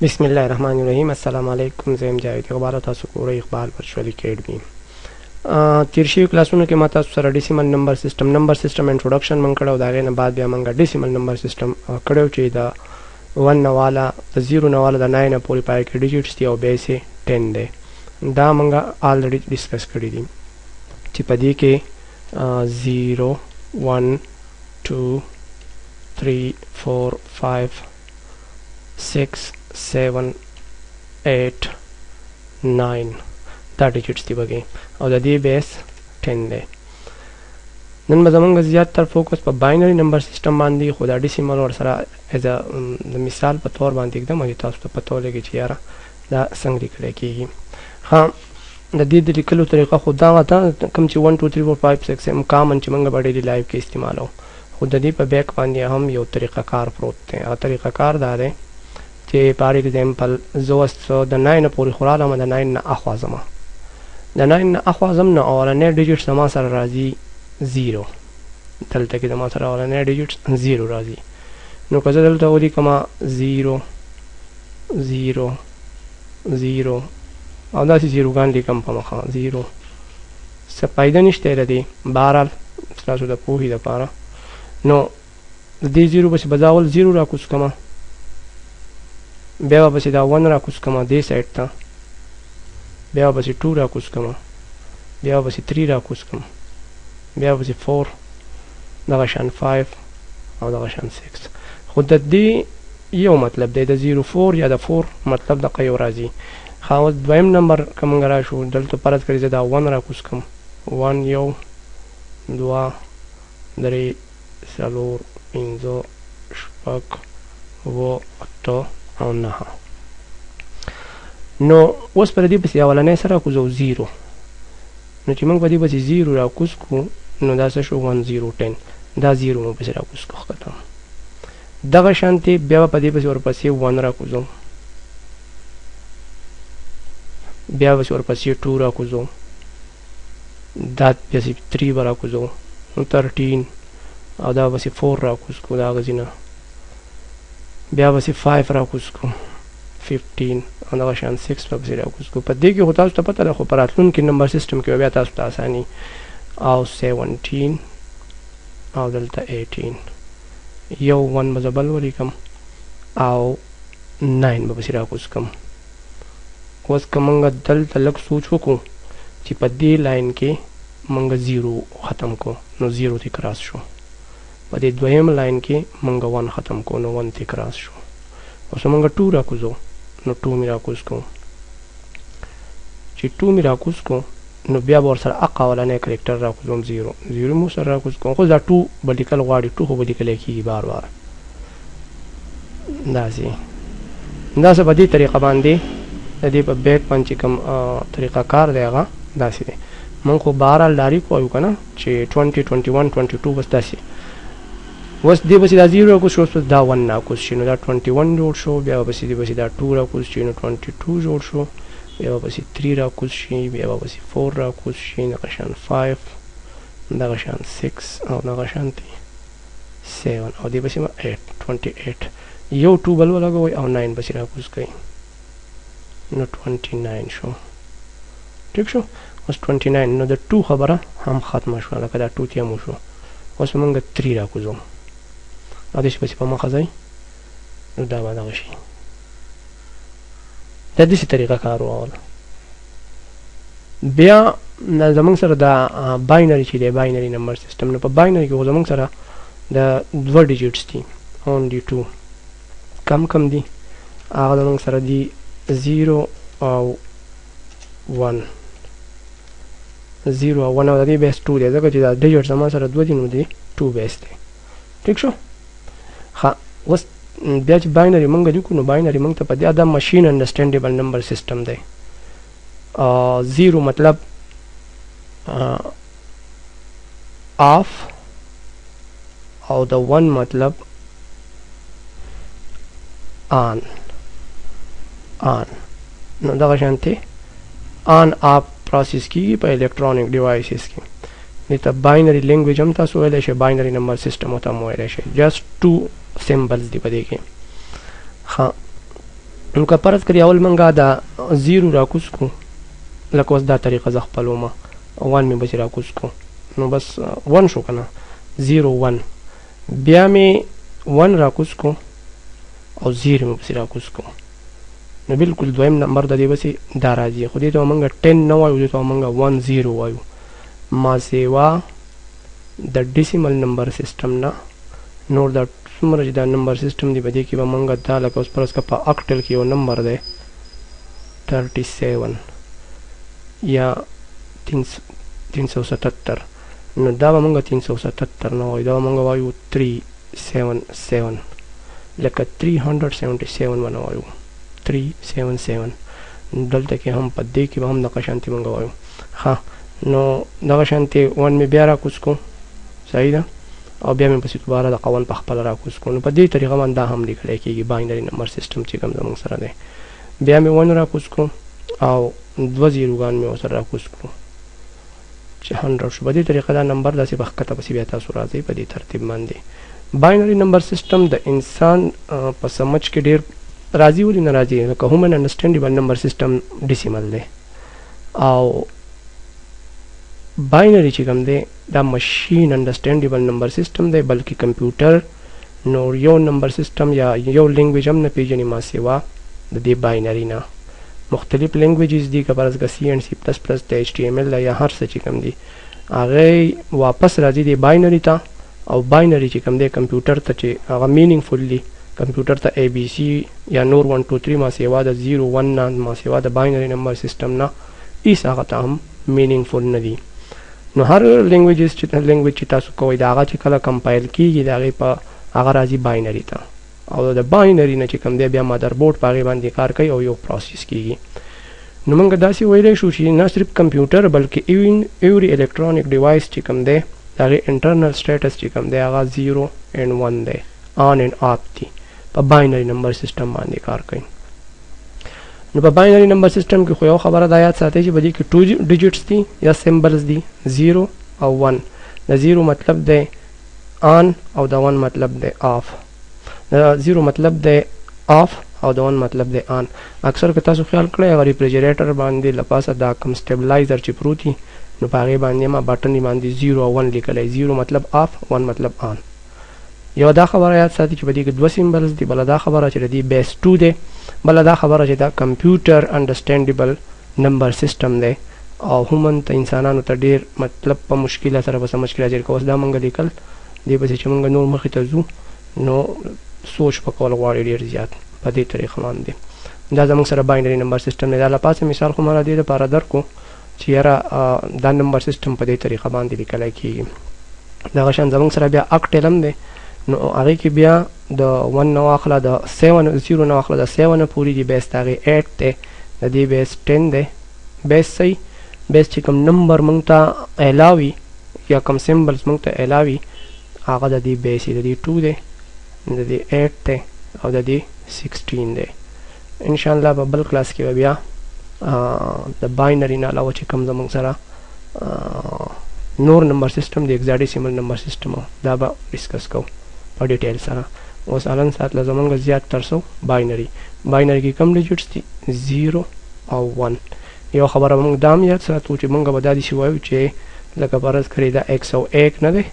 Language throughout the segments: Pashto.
بسم الله الرحمن الرحیم. السلام علیکم. زم جاوید اقبال تاسو ګورئ اقبال ورچوال اکیډمي. تیر شوي کلاسونو کې ما تاسو سره ډیسیمل نمبر سیستم انټروډکشن من کړو. دا غي نه بعد بیا موږ ډیسیمل نمبر سیستم کړو چې دا 1 نواله د 0 نواله د 9 پورې پای کې ډیجټس دي او به سي 10 دی. دا موږ آلریډي ډیسکس کړی دي چې په دې کې 0 1 2 3 4 5 6 7 8 9 دا ډیجټس دی بګي او د دې بیس 10 دی. نن به زمونږ زیات تر فوکس په باینری نمبر سیستم باندې خو دا ډیسیمل ور سره از د مثال په تور باندې एकदम او تاسو ته پته لګی چې یاره دا څنګه لیکل کیږي. ها د دې د لیکلو طریقه خو دا غته کوم چې 1 2 3 4 5 6 هم کامن چې موږ په ډیلی لایف کې استعمالو. خو د دې په بیک باندې هم یو طریقه کار پروت دی. او طریقه کار دا دی چې فار ایگزامپل زه د 9 پورې خورالم د 9 نه اخوازم د 9 نه اخوازم نه اولنې ډیجټ سما سره راځي 0. دلته کې د ما سره اولنې ډیجټ 0 راځي. نو که زه دلته ولیکم 0 0 0 او داسې زیروګان لیکم په مخه 0 څه فایده نشته لري. بهرحال ستاسو د پوهې دپاره نو د دې 0 پسې به زه اول 0 راکوز کړم، بیا به پسې دا 1 راکوز کړم دې سایډ ته، بیا به پسې 2 راکوز کړم، بیا به پسې 3 راکوز کړم، بیا به پسې 4 دغه شان 5 او دغه شان 6. خو د دې یو مطلب دی د 0 4 یا د 4 مطلب دغه یو راځي. خو دویم نمبر که موږ راشو دلته فرض کړئ زه دا 1 راکوز کړم 1 1 2 3 4 5 6 7 8 او 9. نو اوس پر دې پسې اولنۍ سره کوزو 0. نو چې موږ په دې پسې 0 راکوز کړو نو دا څه شو 1 0 10 دا 0 مو پسې راکوز کړو ختم. دغه شانتې بیا په دې پسې ورپسې 1 راکوزو، بیا پسې ورپسې 2 راکوزو، دا پسې 3 به راکوزو 13 او دا پسې 4 راکوز کړو د هغه ځای نه، بیا پسې 5 راکوز کړو 15 او دغه شان 6 به پسې راکوز کړو. په دې کې خو تاسو ته پته ده خو په راتلونکي نمبر سیسټم کې بیا تاسو ته اساني او 17 او دلته 18 یو 1 به زه بل ولیکم او 9 به پسې راکوز کړم. اوس که موږ دلته لږ سوچ وکړو چې په دې لاین کې موږ 0 ختم کړو نو 0 ته کراس شو، په دې دویم لاین کې موږ 1 ختم کړو نو 1 ته کراس شو. اوس موږ 2 راکوزو نو 2 مې راکوز کړو، چې 2 مې راکوز کړو نو بیا به ورسره اقا اولنی کرکټر راکوزوم 0 0 مو سره راکوز کړم. خو دا 2 به لیکل غواړي 2 خو به لیکلی کېږي بار بار داسې په دې طریقه باندې د دې په بیک باندې چې کوم طریقه کار دی هغه داسې دی. موږ خو بهرحال ډایرک وایو که نه چې 20 21 22 بس داسې. اوس دې پسې دا 0 راکوز شو، اوس دا 1 راکوز شي نو دا 21 جوړ شو، بیا پسې دې پسې دا 2 راکوز شي نو 22 جوړ شو، بیا پسې 3 راکوز شي، بیا پسې 4 راکوز شي، دغه شان 5 دغه شان 6 او دغه شان 7 او دې پسې 8 28 یو 2 بل ولګوئ او 9 پسې راکوز کوئ نو 29 شو. ٹھیک شو. اوس 29 نو د 2 خبره هم ختمه شوه لکه دا 2 تیمو شو. اوس موږ 3 راکوزو او داسې پسې په مخه ځئ نو دا به دغه شي. دا داسې طریقه کار واوله. بیا زموږ سره دا باینري چې دی باینري نمبر سیسټم نو په باینري کې خو زموږ سره د 2 ډیجټس دي اونلی 2. کم دي هغه زموږ سره دي 0 او 1 0 او 1 او د دې بیس 2 دی ځکه چې دا ډیجټ زما سره 2 دي نو دی 2 بیس دی. ټیک شو. ښه اوس بیا چې باینري موږ لیکو نو باینري موږ ته په دې دا ماشین انډرسټینډیبل نمبر سیسټم دی. 0 مطلب آف او د 1 مطلب آن نو دغه شانتې آن آپ پروسیس کیږي په الکترونیک ډیوایسز کې. دې ته باینري لینګویج هم تاسو ویلی شئ، باینري نمبر سیسټم ورته هم ویلی شئ. جسټ 2 سیمبلز دي په دې کې. ښه نو که فرض کړئ اول منګه دا 0 راکوز کو لکه اوس دا طریقه زه خپلومه 1 مې بس راکوز کو نو بس 1 شو که نه 0 1 بیا مې 1 راکوز کو او 0 مې پسې راکوز کو نو بالکل دویم نمبر د دې پسې دا راځي خو دې ته موږ 10 نه وایو دې ته موږ 10 وایو ما سیوا د ډیسیمل نمبر سیسټم نه نور دا څومره چې دا نمبر سیسټم دی په دې کې به موږ دا لکه اوس فرض که په اکټل کې یو نمبر دی 37 یا 377 نو دا به موږ 377 نه وایو دا به موږ وایو 377 لکه 377 به نه وایو 377 دلته کې هم په دې کې به هم دغه شانتې موږ وایو ښه نو دغه شانتې 1 مې بیا راکوز کو صحیح ده او بیا مې پسې دوباره د قوان په خپله راکوز کو نو په دې طریقه باندې دا هم لیکلی کېږي باینري نمبر سیسټم چې کوم زموږ سره دی بیا مې 1 راکوز کو او 2 زیروګان مې ورسره راکوز کړو چې 100 شو په دې طریقه دا نمبر داسې په ښکته پسې بیا تاسو راځئ په دې ترتیب باندې باینري نمبر سیسټم د انسان په سمجھ کې ډېر راځي ولې نه راځي لکه هومن انډرسټینډیبل نمبر سیسټم ډیسیمل دی او باینري چې کوم دی دا مشین انډرسټینډیبل نمبر سیسټم دی بلکې کمپیوټر نور یو نمبر سیسټم یا یو لینګویج هم نه پیژني ما سوا د دې باینري نه مختلف لینګویجز دي که فرض که سی اینډ سی پلس پلس د ایچ ټي ایم ایل یا هر څه چې کوم دي هغه واپس راځي د باینري ته او باینري چې کوم دی کمپیوټر ته چې هغه مینینګفوللی کمپیوټر ته اے بی سی یا نور 1 2 3 ما سوا د 0 1 نه ما سوا د باینري نمبر سیسټم نه هیڅ هغه ته هم مینینګفول نه دي نو هر لینګویج چې تاسو کوئ د هغه چې کله کمپایل کیږي د هغې په هغه راځي باینري ته او د باینري نه چې کوم دی بیا مادر بورډ په هغې باندې کار کوي او یو پروسیس کیږي نو موږ داسې ویلی شو چې نه صرف کمپیوټر بلکې ایوري الکترونیک ډیوایس چې کوم دی د هغې انټرنل سټیټس چې کوم دی هغه 0 and 1 دی آن اینډ آف دي په باینري نمبر سیسټم باندې کار کوي نو په باینري نمبر سیسټم کې خو یو خبره دا یاد ساتئ چې په دې کې 2 ډیجټس دي یا سیمبلز دي 0 او 1 د 0 مطلب دی آن او د 1 مطلب دی آف د 0 مطلب دی آف او د 1 مطلب دی آن اکثر که تاسو خیال کړئ هغه ریفریجریټر باندې لپاسه دا کم سټیبلایزر چې پروت وي نو په هغې باندې ما بټن باندې 0 او 1 لیکلی 0 مطلب آف 1 مطلب آن یو دا خبره یاد ساتي چې په دې کې 2 سیمبلز دي بله دا خبره چې د دې بیس 2 دی بله دا خبره چې دا کمپیوټر انډرسټینډیبل نمبر سیسټم دی او هومن ته انسانانو ته ډېر مطلب په مشکله سره په سمجھ کې راځي که اوس دا موږ لیکل دې پسې چې موږ نور مخې ته ځو نو سوچ په کول غواړي ډېر زیات په دې طریقه باندې دا زموږ سره باینري نمبر سیسټم دی دا له پاسه مثال خو ما را دې دپاره درکړو چې یاره دا نمبر سیسټم په دې طریقه باندې لیکلی کېږي دغه شان زموږ سره بیا اکټل هم دی نو هغې کې بیا د 1 نه واخله د 0 نه واخله د 7 نه پورې دي بیس د هغې 8 دی د دې بیس 10 دی بیس صحیح بیس چې کوم نمبر موږ ته علاوي یا کوم سیمبلز موږ ته علاوي هغه د دې بیس د دې 2 دی د دې 8 دی او د دې 16 دی انشاءالله په بل کلاس کې به بیا د باینري نه علاوه چې کوم زموږ سره نور نمبر سیسټم د هیکزاډیسیمل نمبر سیسټم دا به ډسکس کوو په ډیټیل سره اوس الان سات له زمونږ زیات ترسو باینري کې کم ډیجټس دي 0 او 1 یو خبره موږ دا هم یاد ساتو چې موږ به دا داسې وایو چې لکه فرض کړئ دا 101 نه دی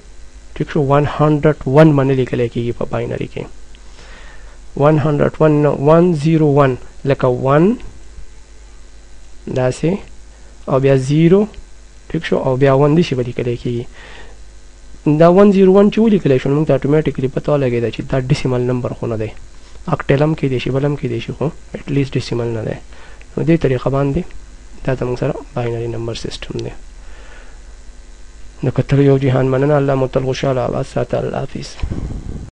ټیک شو 101 باندې لیکلی کېږي په باینري کې 101 نه 101 لکه 1 داسې او بیا 0 ټیک شو او بیا 1 داسې به لیکلی کېږي دا 101 چې ولیکلی شو موږ ته اټومیټیکلی پته ولګېده چې دا ډیسیمل نمبر خو نه دی اکټل هم کیدی شي بل هم کیدی شي خو اټ لیست ډیسیمل نه دی نو دې طریقه باندې دا زموږ سره باینري نمبر سیسټم دی نو که ته یو جهان مننه الله مو تل خوشحاله آباد ساته الله حافظ